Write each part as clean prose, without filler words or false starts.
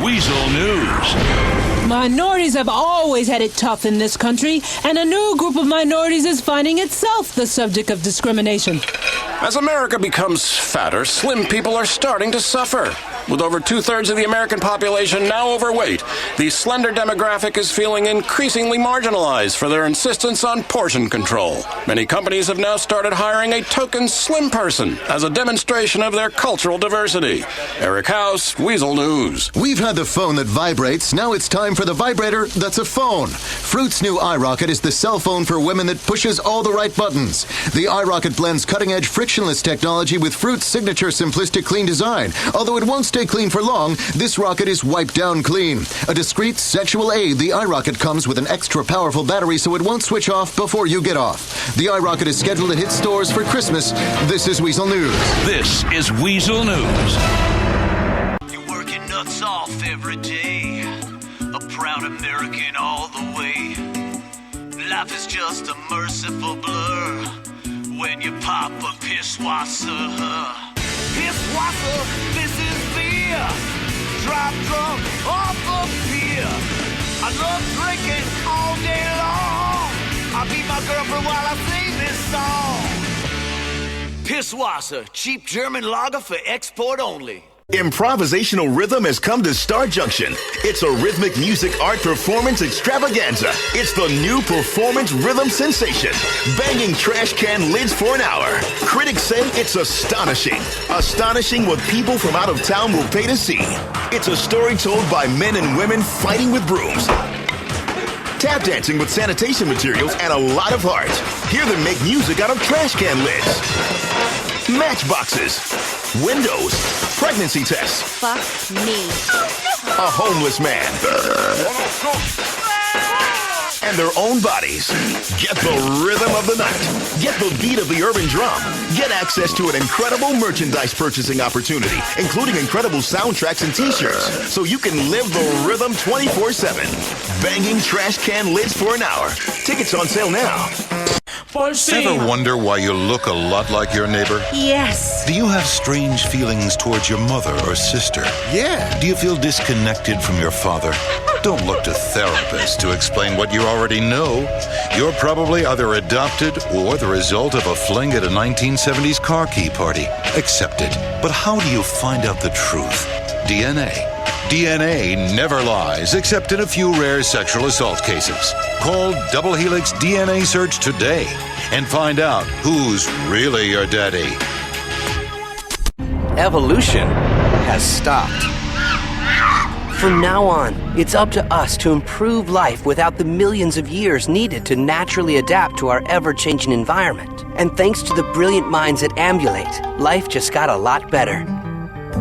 Weasel News. Minorities have always had it tough in this country, and a new group of minorities is finding itself the subject of discrimination. As America becomes fatter, slim people are starting to suffer. With over 2/3 of the American population now overweight, the slender demographic is feeling increasingly marginalized for their insistence on portion control. Many companies have now started hiring a token slim person as a demonstration of their cultural diversity. Eric House, Weasel News. We've had the phone that vibrates. Now it's time for the vibrator that's a phone. Fruit's new iRocket is the cell phone for women that pushes all the right buttons. The iRocket blends cutting-edge frictionless technology with Fruit's signature simplistic clean design. Although it won't stay clean for long, this rocket is wiped down clean. A discreet sexual aid, the iRocket comes with an extra powerful battery so it won't switch off before you get off. The iRocket is scheduled to hit stores for Christmas. This is Weasel News. This is Weasel News. You're working nuts off every day. A proud American all the way. Life is just a merciful blur when you pop a pisswasser. Pisswasser, this is beer. Drop drunk off of beer. I love drinking all day long. I beat my girlfriend while I sing this song. Pisswasser, cheap German lager for export only. Improvisational rhythm has come to Star Junction. It's a rhythmic music art performance extravaganza. It's the new performance rhythm sensation. Banging trash can lids for an hour. Critics say it's astonishing. Astonishing what people from out of town will pay to see. It's a story told by men and women fighting with brooms, tap dancing with sanitation materials, and a lot of heart. Hear them make music out of trash can lids, matchboxes, windows, pregnancy tests. Fuck me. A homeless man. And their own bodies. Get the rhythm of the night. Get the beat of the urban drum. Get access to an incredible merchandise purchasing opportunity, including incredible soundtracks and t-shirts, so you can live the rhythm 24/7. Banging trash can lids for an hour. Tickets on sale now. Ever wonder why you look a lot like your neighbor? Yes. Do you have strange feelings towards your mother or sister? Yeah. Do you feel disconnected from your father? Don't look to therapists to explain what you already know. You're probably either adopted or the result of a fling at a 1970s car key party. Accept it. But how do you find out the truth? DNA. DNA never lies, except in a few rare sexual assault cases. Call Double Helix DNA Search today and find out who's really your daddy. Evolution has stopped. From now on, it's up to us to improve life without the millions of years needed to naturally adapt to our ever-changing environment. And thanks to the brilliant minds at Ambulate, life just got a lot better.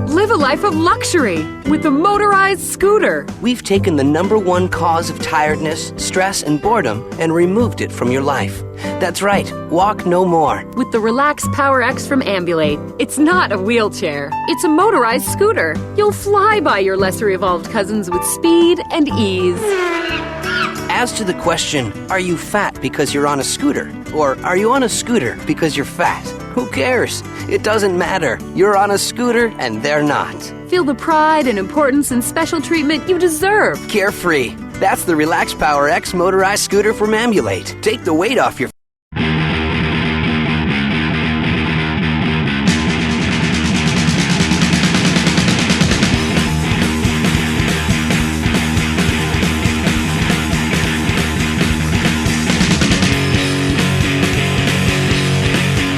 Live a life of luxury with a motorized scooter. We've taken the #1 cause of tiredness, stress, and boredom and removed it from your life. That's right, walk no more. With the Relax Power X from Ambulate, it's not a wheelchair, it's a motorized scooter. You'll fly by your lesser evolved cousins with speed and ease. As to the question, are you fat because you're on a scooter? Or are you on a scooter because you're fat? Who cares? It doesn't matter. You're on a scooter and they're not. Feel the pride and importance and special treatment you deserve. Carefree. That's the Relax Power X motorized scooter from Ambulate. Take the weight off your